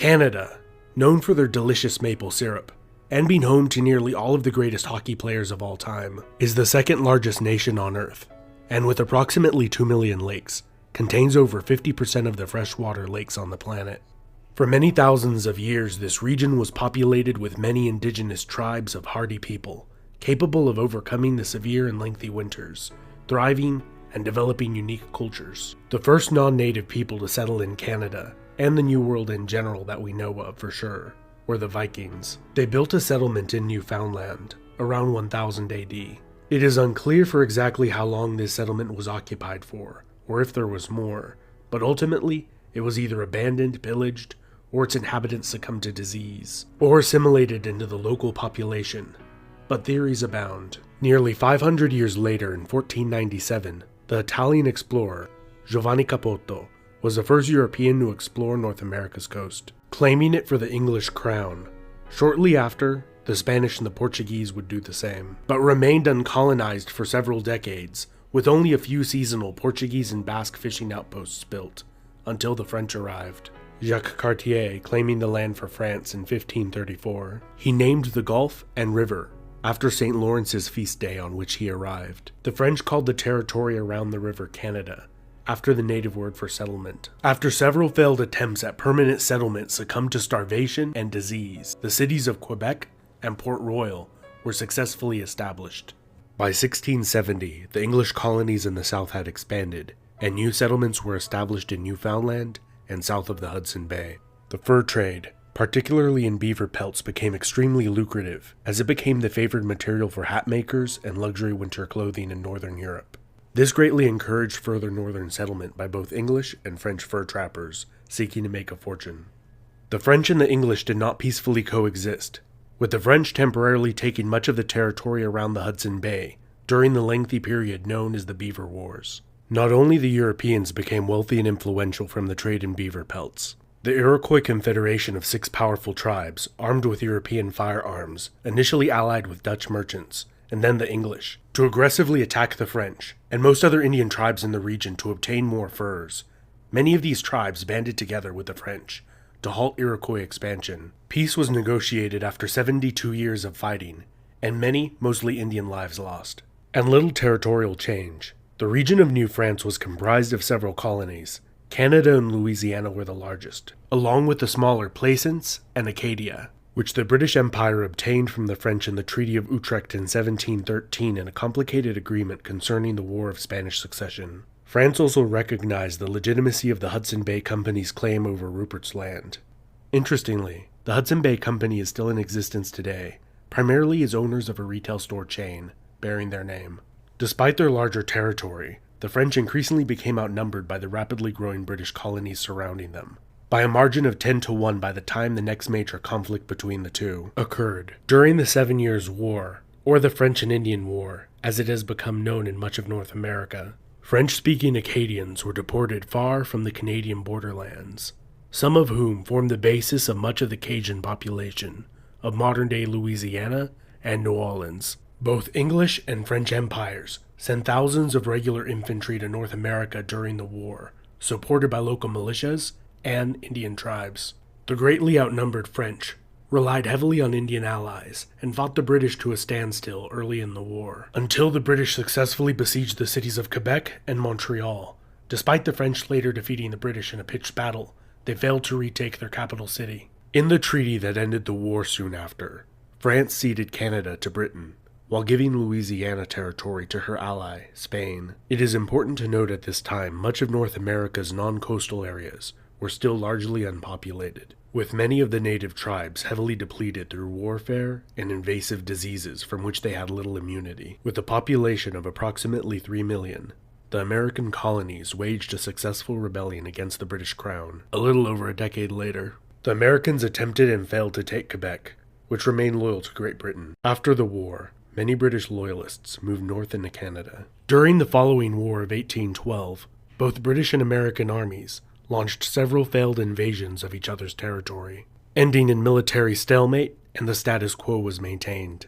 Canada, known for their delicious maple syrup, and being home to nearly all of the greatest hockey players of all time, is the second largest nation on Earth, and with approximately 2 million lakes, contains over 50% of the freshwater lakes on the planet. For many thousands of years, this region was populated with many indigenous tribes of hardy people, capable of overcoming the severe and lengthy winters, thriving and developing unique cultures. The first non-native people to settle in Canada, and the New World in general that we know of for sure, were the Vikings. They built a settlement in Newfoundland around 1000 AD. It is unclear for exactly how long this settlement was occupied for, or if there was more, but ultimately it was either abandoned, pillaged, or its inhabitants succumbed to disease, or assimilated into the local population. But theories abound. Nearly 500 years later, in 1497, the Italian explorer Giovanni Capoto was the first European to explore North America's coast, claiming it for the English crown. Shortly after, the Spanish and the Portuguese would do the same, but remained uncolonized for several decades, with only a few seasonal Portuguese and Basque fishing outposts built, until the French arrived. Jacques Cartier claiming the land for France in 1534. He named the gulf and river after St. Lawrence's feast day on which he arrived. The French called the territory around the river Canada, after the native word for settlement. After several failed attempts at permanent settlement succumbed to starvation and disease, the cities of Quebec and Port Royal were successfully established. By 1670, the English colonies in the south had expanded, and new settlements were established in Newfoundland and south of the Hudson Bay. The fur trade, particularly in beaver pelts, became extremely lucrative, as it became the favored material for hat makers and luxury winter clothing in northern Europe. This greatly encouraged further northern settlement by both English and French fur trappers seeking to make a fortune. The French and the English did not peacefully coexist, with the French temporarily taking much of the territory around the Hudson Bay during the lengthy period known as the Beaver Wars. Not only the Europeans became wealthy and influential from the trade in beaver pelts. The Iroquois Confederation of 6 powerful tribes, armed with European firearms, initially allied with Dutch merchants, and then the English, to aggressively attack the French, and most other Indian tribes in the region to obtain more furs. Many of these tribes banded together with the French to halt Iroquois expansion. Peace was negotiated after 72 years of fighting, and many, mostly Indian lives lost. And little territorial change. The region of New France was comprised of several colonies. Canada and Louisiana were the largest, along with the smaller Plaisance and Acadia, which the British Empire obtained from the French in the Treaty of Utrecht in 1713 in a complicated agreement concerning the War of Spanish Succession. France also recognized the legitimacy of the Hudson Bay Company's claim over Rupert's Land. Interestingly, the Hudson Bay Company is still in existence today, primarily as owners of a retail store chain, bearing their name. Despite their larger territory, the French increasingly became outnumbered by the rapidly growing British colonies surrounding them, by a margin of 10-1 by the time the next major conflict between the two occurred. During the 7 Years' War, or the French and Indian War, as it has become known in much of North America, French-speaking Acadians were deported far from the Canadian borderlands, some of whom formed the basis of much of the Cajun population of modern-day Louisiana and New Orleans. Both English and French empires sent thousands of regular infantry to North America during the war, supported by local militias and Indian tribes. The greatly outnumbered French relied heavily on Indian allies and fought the British to a standstill early in the war, until the British successfully besieged the cities of Quebec and Montreal. Despite the French later defeating the British in a pitched battle, they failed to retake their capital city. In the treaty that ended the war soon after, France ceded Canada to Britain, while giving Louisiana territory to her ally, Spain. It is important to note at this time much of North America's non-coastal areas were still largely unpopulated, with many of the native tribes heavily depleted through warfare and invasive diseases from which they had little immunity. With a population of approximately 3 million, the American colonies waged a successful rebellion against the British Crown a little over a decade later. The Americans attempted and failed to take Quebec, which remained loyal to Great Britain. After the war, many British loyalists moved north into Canada. During the following War of 1812, both British and American armies launched several failed invasions of each other's territory, ending in military stalemate, and the status quo was maintained.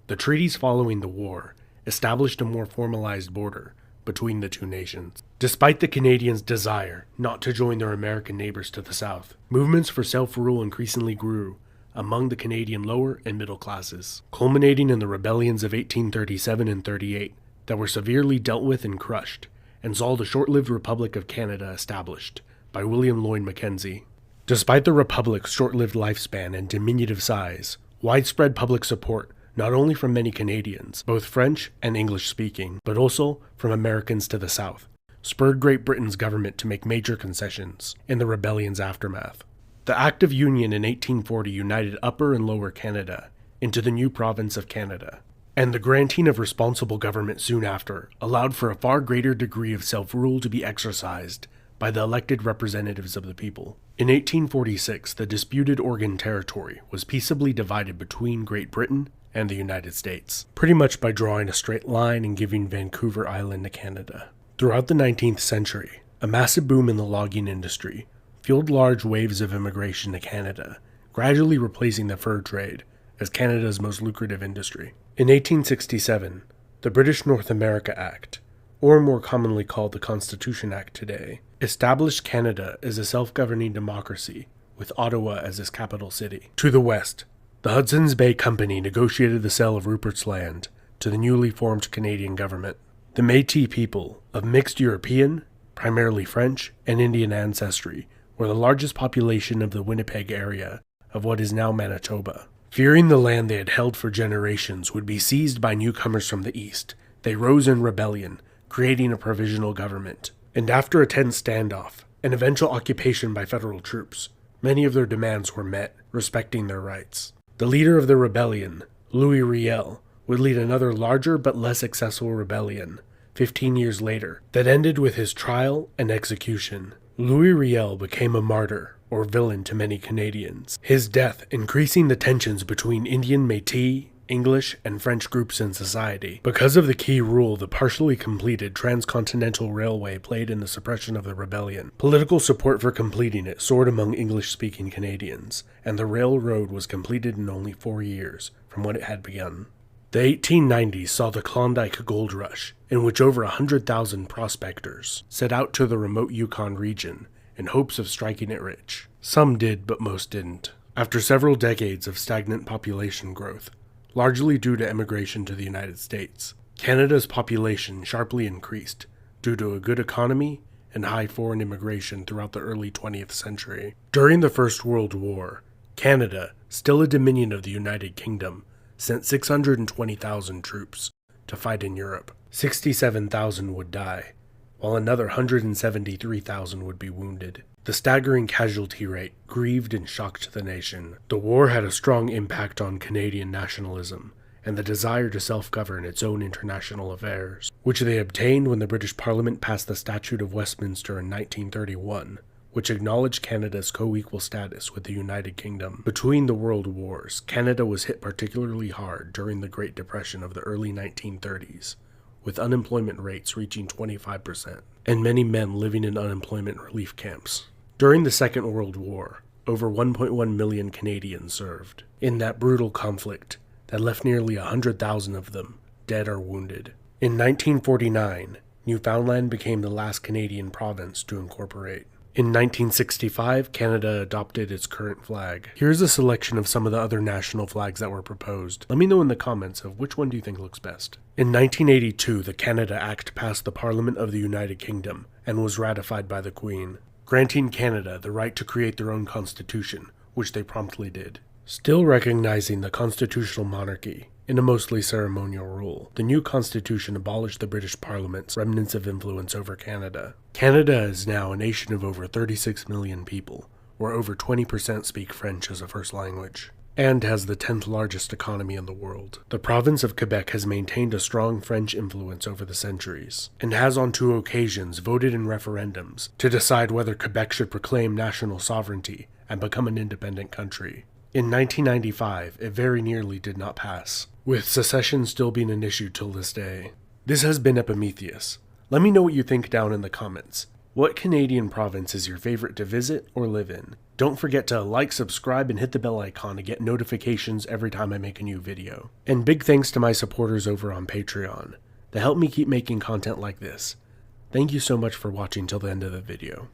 The treaties following the war established a more formalized border between the two nations. Despite the Canadians' desire not to join their American neighbors to the south, movements for self-rule increasingly grew among the Canadian lower and middle classes, culminating in the rebellions of 1837 and 38 that were severely dealt with and crushed, and saw the short-lived Republic of Canada established by William Lloyd Mackenzie. Despite the Republic's short-lived lifespan and diminutive size, widespread public support, not only from many Canadians, both French and English-speaking, but also from Americans to the south, spurred Great Britain's government to make major concessions in the rebellion's aftermath. The Act of Union in 1840 united Upper and Lower Canada into the new province of Canada, and the granting of responsible government soon after allowed for a far greater degree of self-rule to be exercised by the elected representatives of the people. In 1846, the disputed Oregon Territory was peaceably divided between Great Britain and the United States, pretty much by drawing a straight line and giving Vancouver Island to Canada. Throughout the 19th century, a massive boom in the logging industry fueled large waves of immigration to Canada, gradually replacing the fur trade as Canada's most lucrative industry. In 1867, the British North America Act, or more commonly called the Constitution Act today, established Canada as a self-governing democracy with Ottawa as its capital city. To the west, the Hudson's Bay Company negotiated the sale of Rupert's Land to the newly formed Canadian government. The Métis people, of mixed European, primarily French, and Indian ancestry, were the largest population of the Winnipeg area of what is now Manitoba. Fearing the land they had held for generations would be seized by newcomers from the east, they rose in rebellion, creating a provisional government. And after a tense standoff, and eventual occupation by federal troops, many of their demands were met, respecting their rights. The leader of the rebellion, Louis Riel, would lead another larger but less successful rebellion 15 years later that ended with his trial and execution. Louis Riel became a martyr, or villain to many Canadians, his death increasing the tensions between Indian Métis, English, and French groups in society. Because of the key role the partially completed Transcontinental Railway played in the suppression of the rebellion, political support for completing it soared among English-speaking Canadians, and the railroad was completed in only 4 years from when it had begun. The 1890s saw the Klondike Gold Rush, in which over 100,000 prospectors set out to the remote Yukon region in hopes of striking it rich. Some did, but most didn't. After several decades of stagnant population growth, largely due to emigration to the United States, Canada's population sharply increased due to a good economy and high foreign immigration throughout the early 20th century. During the First World War, Canada, still a dominion of the United Kingdom, sent 620,000 troops to fight in Europe. 67,000 would die, while another 173,000 would be wounded. The staggering casualty rate grieved and shocked the nation. The war had a strong impact on Canadian nationalism and the desire to self-govern its own international affairs, which they obtained when the British Parliament passed the Statute of Westminster in 1931, which acknowledged Canada's co-equal status with the United Kingdom. Between the World Wars, Canada was hit particularly hard during the Great Depression of the early 1930s, with unemployment rates reaching 25%, and many men living in unemployment relief camps. During the Second World War, over 1.1 million Canadians served in that brutal conflict that left nearly 100,000 of them dead or wounded. In 1949, Newfoundland became the last Canadian province to incorporate. In 1965, Canada adopted its current flag. Here's a selection of some of the other national flags that were proposed. Let me know in the comments of which one do you think looks best. In 1982, the Canada Act passed the Parliament of the United Kingdom and was ratified by the Queen, granting Canada the right to create their own constitution, which they promptly did. Still recognizing the constitutional monarchy in a mostly ceremonial rule, the new constitution abolished the British Parliament's remnants of influence over Canada. Canada is now a nation of over 36 million people, where over 20% speak French as a first language, and has the 10th largest economy in the world. The province of Quebec has maintained a strong French influence over the centuries, and has on 2 occasions voted in referendums to decide whether Quebec should proclaim national sovereignty and become an independent country. In 1995, it very nearly did not pass, with secession still being an issue till this day. This has been Epimetheus. Let me know what you think down in the comments. What Canadian province is your favorite to visit or live in? Don't forget to like, subscribe, and hit the bell icon to get notifications every time I make a new video. And big thanks to my supporters over on Patreon that help me keep making content like this. Thank you so much for watching till the end of the video.